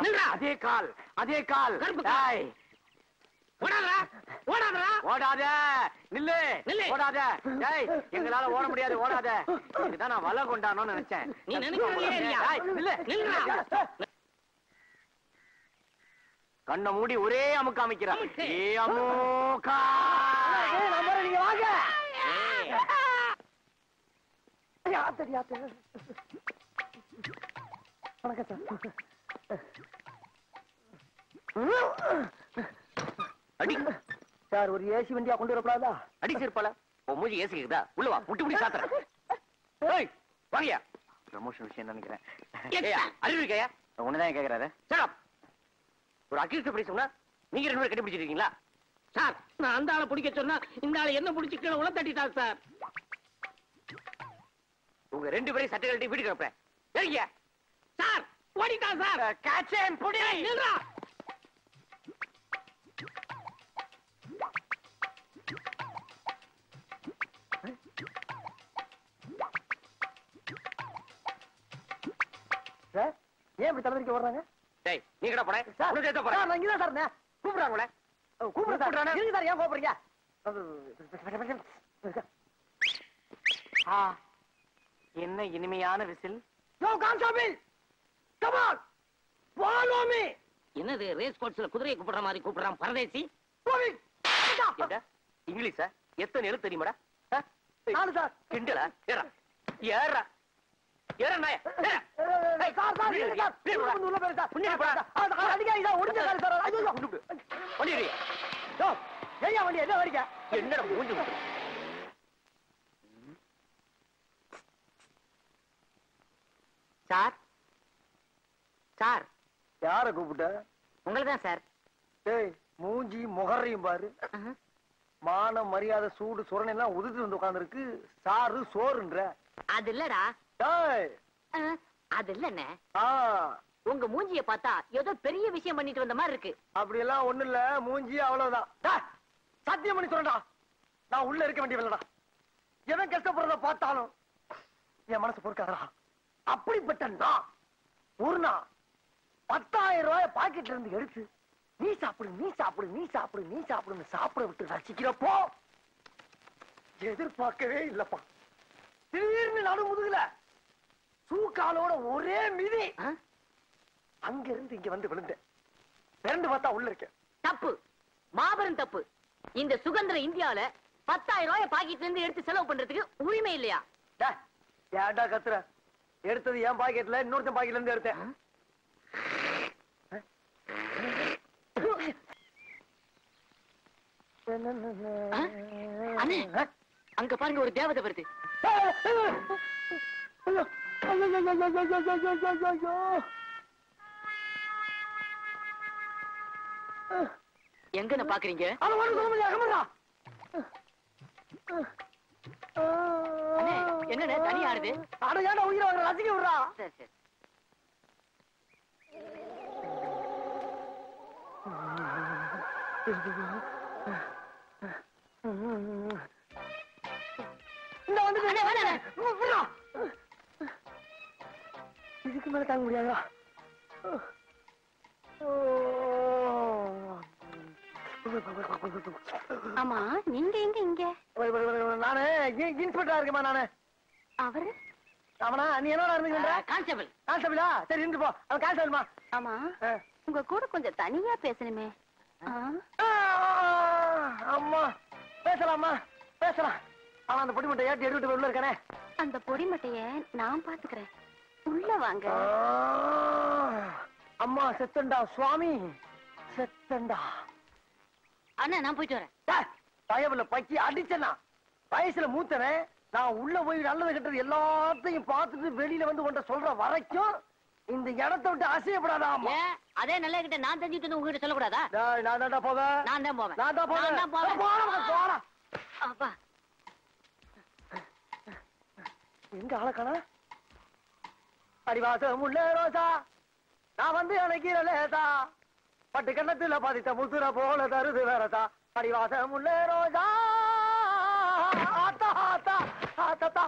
அதே கால் அதே கால். ஓடாத நில்லு ஓடாத. எங்களால ஓட முடியாது ஓடாத. இதுதான் நான் வலை கொண்டானோன்னு நினைச்சேன். நீ நினைக்கிறேன். கண்ணை மூடி ஒரே அமுக்கு அமைக்கிறான். நீங்க வாங்க. வணக்கம் சார். அடி சார், ஒரு ஏசி வண்டியா கொண்டு வரக்கூடாதா? அடி சிறுப்பால மூஞ்சி ஏசி இருக்குதா? உள்ள வா, முட்டி முடி சாத்துறேன். வாங்கயா. ப்ரமோஷன் விஷயம் நினைக்கிறேன். அறிவு இருக்கையா? ஒண்ணுதான் கேக்குறாரு. ஒரு அக்யூஸ்ட் படி சொன்னா நீங்க 2 பேரும் கண்டுபிடிச்சிருக்கீங்களா? சார், நான் அந்த ஆளை பிடிக்க சொன்னா இந்த ஆளை என்ன பிடிச்சி கீழே உள்ள தட்டிட்டார் சார். உங்க 2 பேரையும் சட்டை கழட்டி வீட்டுக்கு வைப்பேன். சரிங்க சார். ஓடிட்டான் சார். கேட்சேன் புடி. நில்றா. சார், ஏன் இப்படி தலைவலிக்க வர்றாங்க? டேய், நீ கடா போறே. உனக்கு ஏத்த போறே. நான் இங்க தான் சார். கூப்பிடுறாங்களே. கூப்பிடுறானே. நீங்க சார் ஏன் கோபறீங்க? என்ன இனிமையான whistle. Yo constable, come on, follow me. என்னது ரேஸ் கோர்ஸ்ல குதிரையை கூப்பிடுற மாதிரி கூப்பிடுறான் பரதேசி? இங்கிலீஷா? எத்தனை எழுத்து தெரியுமாடா? 4 சார். கிண்டலா? ஏறா ஏறா ஏறா நாய. சார் சார் நீங்க சார் உள்ள போய் சார். புண்ணிய போடா. அடிக்காதீங்க சார். ஒடிஞ்ச call sir. ஐயோ வண்டி ஏறி. யோ ஏயா வண்டி என்ன வரிங்க? என்னடா மூஞ்சி விட்டு. Sir sir. யார கூப்பிட்ட? உங்களதான் சார். டேய், மூஞ்சி முகரையும் பாரு. மான மரியாதை சூடு சுரணை எல்லாம் உதிர்த்து வந்து உட்கார்ந்து இருக்கு. சாரு சோறுன்ற. அது இல்லடா. டேய், அது இல்லண்ணே. உங்க மூஞ்சிய பார்த்தா ஏதோ பெரிய விஷயம் பண்ணிட்டு வந்த மாதிரி இருக்கு. அப்படி எல்லாம் ஒண்ணு இல்ல. மூஞ்சி அவ்வளவுதான். சத்தியம் பண்ணி சொல்றா, நான் உள்ள இருக்க வேண்டியவில்லடா. எவன் கஷ்டப்படுறத பார்த்தாலும் என் மனசு பொறுக்காதடா. அப்படிப்பட்ட நான் ஒரு நாள் 10,000 ரூபாய் பாக்கெட்ல இருந்து எடுத்து நீ சாப்பிடு நீ சாப்பிடு நீ சாப்பிடு நீ சாப்பிடுன்னு சாப்பிட விட்டு ரசிக்கிறப்போ எதிர்பார்க்கவே இல்லப்பா. திடீர்னு நடு முதுகுல சூக்காலோட ஒரே மிதி. அங்க இருந்து இங்க வந்து விழுந்தேன். பிறந்து பார்த்தா உள்ள இருக்கேன். தப்பு, மாபெரும் தப்பு. இந்த சுதந்திர இந்தியாவில 10,000 ரூபாய் பாக்கெட்ல இருந்து எடுத்து செலவு பண்றதுக்கு உரிமை இல்லையா? ஏன்டா கத்துற? எடுத்தது என் பாக்கெட்ல, இன்னொருத்தன் பாக்கெட்ல இருந்து எடுத்தேன். அங்க பாருங்க, ஒரு தேவதை வருது. எங்க பாக்குறீங்க? என்ன தனி ஆடுது? அடையாட உயிரை ரசிக்க விடுறா. சரி சரி. இதுக்கு மேல தாங்க முடியாதா? ஆமா, நீங்க எங்க இங்க? நானு இன்ஸ்பெக்டரா இருக்கேமா. நானு அவரு அவனா? நீ என்னடா இருந்துக்கிற? கான்ஸ்டபிள். கான்ஸ்டபிளா? சரி இருந்து போ. அவன் கான்ஸ்டபிள்மா. ஆமா, உங்க கூட கொஞ்சம் தனியா பேசணுமே. அம்மா பேசலாமா? பேசலாம். அவன் அந்த பொடி மட்டை ஏற்றி எடுத்துட்டு உள்ள இருக்கானே. அந்த பொடி மட்டைய நான் பாத்துக்கிறேன். உள்ள வாங்க. அம்மா செத்தண்டா சுவாமி, செத்தண்டா. அண்ணா நான் போயிட்டு வரேன். பயவுல பக்கி அடிச்சனா வயசுல மூத்தவன். நான் உள்ள போய் நல்லது கெட்டது எல்லாத்தையும் பார்த்துட்டு வெளியில வந்து உன்ட்ட சொல்ற வரைக்கும் இந்த இடத்தை விட்டு அசையப்படாதா? அதே நல்ல கிட்ட நான் தெரிஞ்சுட்டு உங்ககிட்ட சொல்லக்கூடாதா? நான் தான் போவேன். நான் தான் போவேன். நான் தான் போவேன். அப்பா எங்க ஆளக்கான? அடிவாசம் உள்ள ரோசா நான் வந்து அணைக்கிற லேசா பட்டு கண்ணத்துல பாதித்த முசுர போல தருது வேறதா. அடிவாசம் உள்ள ரோசா ஆத்தா ஆத்தா ஆத்தா.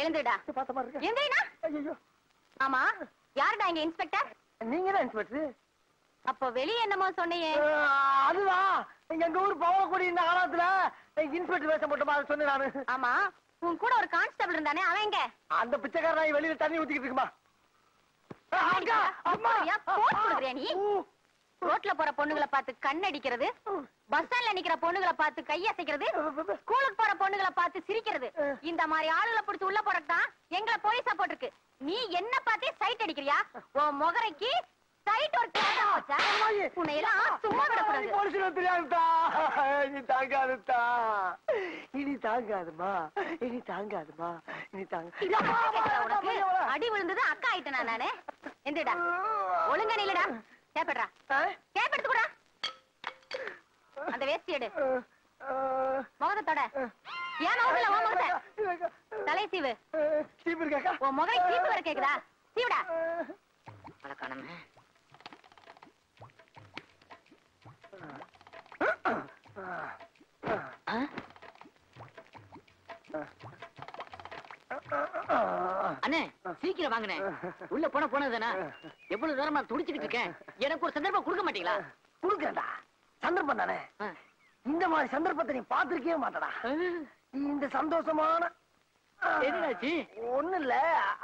எழுந்துடா. பார்த்த மாதிரி இருக்கு. எங்கடா? ஐயோ. ஆமா, யாருடா இங்க இன்ஸ்பெக்டர்? நீங்க தான் இன்ஸ்பெக்டர். அப்ப வெளிய என்னமோ சொன்னியே? அதுதான் எங்க ஊர் பவளக்குடி இந்த காலத்துல இன்ஸ்பெக்டர் வேஷம் போட்டோமா அதை சொன்னேன் நானு. ஆமா, உன் கூட ஒரு கான்ஸ்டபிள் இருந்தானே, அவன் எங்க? அந்த பிச்சைக்காரன் வெளியில தண்ணி ஊத்திக்கிட்டு இருக்குமா. அக்கா, அம்மா. போன் கொடுக்குறியா நீ? ரோட்ல போற பொண்ணுங்களை பார்த்து கண் அடிக்கிறது, பஸ் ஸ்டாண்ட்ல நிக்கிற பொண்ணுங்களை பார்த்து கையசைக்கிறது, ஸ்கூலுக்கு போற பொண்ணுங்களை பார்த்து சிரிக்கிறது, இந்த மாதிரி ஆளுகளை பிடிச்சு உள்ள போறதுதான் எங்களை போலீஸா போட்டிருக்கு. நீ என்ன பார்த்தே சைட் அடிக்கிறியா? உன் முகரைக்கு சைட் ஒரு கேட்டா வச்சா உன்னை எல்லாம் சும்மா விடக்கூடாது. போலீஸ்ல தெரியாதுதா. இனி தாங்காதுதா. இனி தாங்காதுமா. இனி தாங்காதுமா. இனி உனக்கு அடி விழுந்தது அக்கா ஆயிட்டேனா நானு? எந்திடா, ஒழுங்கா நில்லுடா. கேப்படுறா, கேப்படுத்து கூட. அந்த வேஷ்டி எடு, முகத்தோட. ஏன் முகத்துல உன் முகத்தை தலை சீவு. சீப்பு இருக்காக்கா? உன் முகை சீப்பு வர கேக்குதா? சீவுடா. பழக்கானமே. அண்ணே சீக்கிரம் வாங்கண்ணே. உள்ள போனதுதானா? எவ்வளவு நேரமா துடிச்சுக்கிட்டு இருக்கேன். எனக்கு ஒரு சந்தர்ப்பம் கொடுக்க மாட்டீங்களா? குடுக்கறேன்டா. சந்தர்ப்பம் தானே. இந்த மாதிரி சந்தர்ப்பத்தை நீ பாத்திருக்கவே மாட்டடா. இந்த சந்தோஷமான என்னாச்சு? ஒண்ணு இல்ல,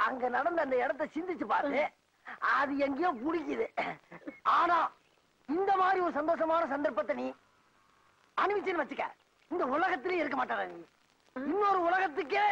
அங்க நடந்த அந்த இடத்தை சிந்திச்சு பாரு. அது எங்கேயோ புடிக்குது. ஆனா இந்த மாதிரி ஒரு சந்தோஷமான சந்தர்ப்பத்தை நீ அனுபவிச்சுன்னு வச்சுக்க, இந்த உலகத்திலே இருக்க மாட்டாடா நீ. இன்னொரு உலகத்துக்கே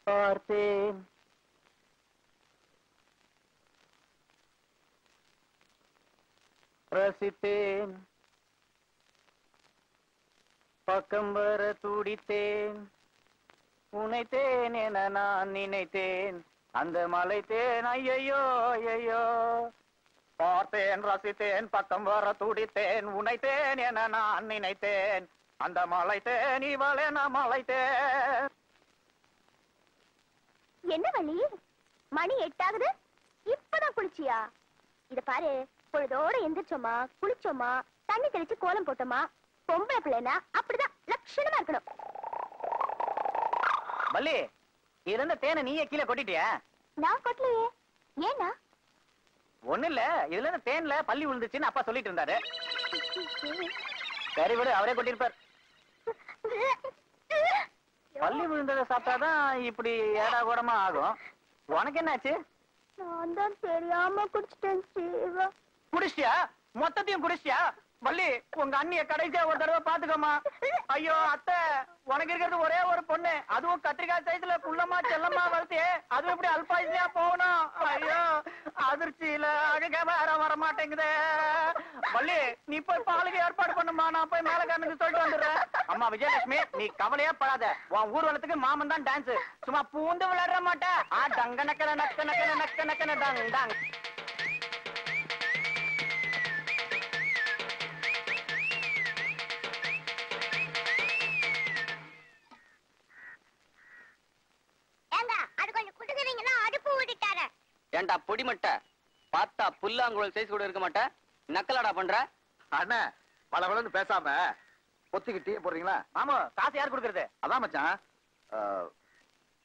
பார்த்தேன். ரசித்தேன். பக்கம் வர துடித்தேன். உனைத்தேன் என நான் நினைத்தேன். அந்த மலைத்தேன் ஐயையோ ஐயையோ. பார்த்தேன், ரசித்தேன், பக்கம் வர துடித்தேன். உனைத்தேன் என நான் நினைத்தேன். அந்த மலைத்தேன் இவளென மலைத்தேன். என்ன வழி? மணி 8 ஆகுது. இப்பதான் குளிச்சியா? இத பாரு, பொழுதோட எந்திரிச்சோமா, குளிச்சோமா, தண்ணி தெளிச்சு கோலம் போட்டோமா. பொம்பளை பிள்ளைனா அப்படிதான் லட்சணமா இருக்கணும். மல்லி, இதுல இருந்த தேனை நீயே கீழே கொட்டிட்டியா? நான் கொட்டலையே. ஏன்னா? ஒண்ணு இல்ல, இதுல இருந்து தேன்ல பள்ளி விழுந்துச்சுன்னு அப்பா சொல்லிட்டு இருந்தாரு. சரி விடு, அவரே கொட்டிருப்பார். பள்ளி விழுந்ததை சாப்பிட்டாதான் இப்படி ஏடா கூடமா ஆகும். உனக்கு என்னாச்சு? நான் தான் தெரியாம குடிச்சிட்டேன். குடிச்சியா? மொத்தத்தையும் குடிச்சியா? வள்ளி, உங்க அண்ணிய கடைசியா ஒரு தடவை பாத்துக்கோமா. ஐயோ அத்தை, உனக்கு இருக்கிறது ஒரே ஒரு பொண்ணு, அதுவும் கத்திரிக்காய் சைஸ்ல புள்ளமா செல்லமா வளர்த்து, அது எப்படி அல்பாயுசியா போகணும்? ஐயோ அதிர்ச்சியில அழுக வேற வர மாட்டேங்குதே. வள்ளி, நீ போய் பாலுக்கு ஏற்பாடு பண்ணுமா, நான் போய் மேல கண்ணுக்கு சொல்லிட்டு வந்துடுறேன். அம்மா விஜயலட்சுமி, நீ கவலையே படாத. உன் ஊர்வலத்துக்கு மாமன் தான் டான்ஸ். சும்மா பூந்து விளையாட மாட்டேன். டங்க நக்கன நக்க நக்கன நக்க நக்கன டங் டங். ஏண்டா பொடிமட்ட, பார்த்தா புல்லாங்குழல் சைஸ் கூட இருக்க மாட்டேன், நக்கலாடா பண்ற? அண்ணா பலவளன்னு பேசாம பொத்திக்கிட்டே போடுறீங்களா? மாமா, காசு யார் கொடுக்கறது? அதான் மச்சான்,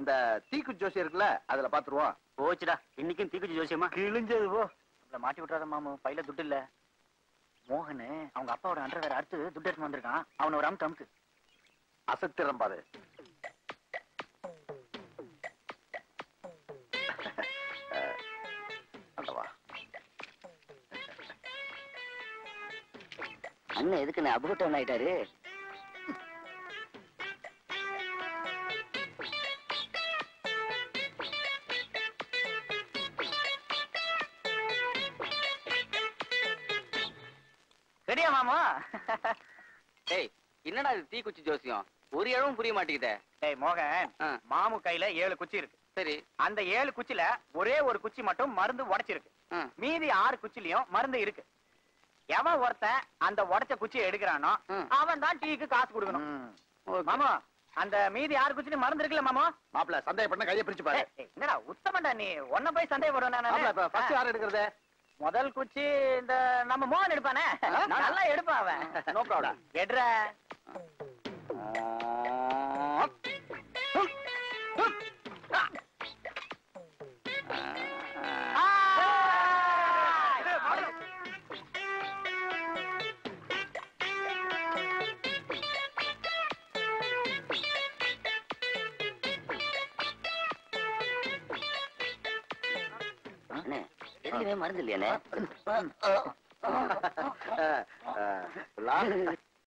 இந்த தீக்குச்சி ஜோசி இருக்குல்ல, அதுல பாத்துருவோம். போச்சுடா, இன்னைக்கும் தீக்குச்சி ஜோசியமா கிழிஞ்சது. போ, மாட்டி விட்டுறாத மாமு, பையில துட்டு இல்ல. மோகன் அவங்க அப்பாவோட அண்டர் வேற அடுத்து துட்டு எடுத்து வந்திருக்கான். அவன ஒரு அமுக்கு அமுக்கு. அசத்திரம் பாரு. அண்ணன் எதுக்கு நான் அபகட்டம் ஆயிட்டாரு? சரியா மாமா? ஏய், என்னடா இது தீக்குச்சி ஜோசியம்? ஒரு இழவும் புரிய மாட்டேங்குதே. டேய் மோகன், ஆ. மாமு கையில 7 குச்சி இருக்கு. சரி. அந்த 7 குச்சில ஒரே ஒரு குச்சி மட்டும் மருந்து உடைச்சிருக்கு. ஆ. மீதி 6 குச்சிலயும் மருந்து இருக்கு. எவன் ஒருத்தன் அந்த உடைச்ச குச்சியை எடுக்கிறானோ ம். அவன் தான் டீக்கு காசு கொடுக்கணும். ஓகே. மாமா, அந்த மீதி 6 குச்சிலயும் மருந்து இருக்குல்ல மாமா? மாப்பிள சந்தேகப்பட்ட கையை பிரிச்சு பாரு. என்னடா உத்தமண்டா நீ, உன்ன போய் மாப்பிள இப்ப ஃபர்ஸ்ட் சந்தேகப்படுறேன். யார் எடுக்கிறது? முதல் குச்சி இந்த நம்ம மோகன் எடுப்பானே, நல்லா எடுப்பான் அவன். No problem. எடுற. அண்ணே எதுலயுமே மருந்து இல்லையாண்ணே?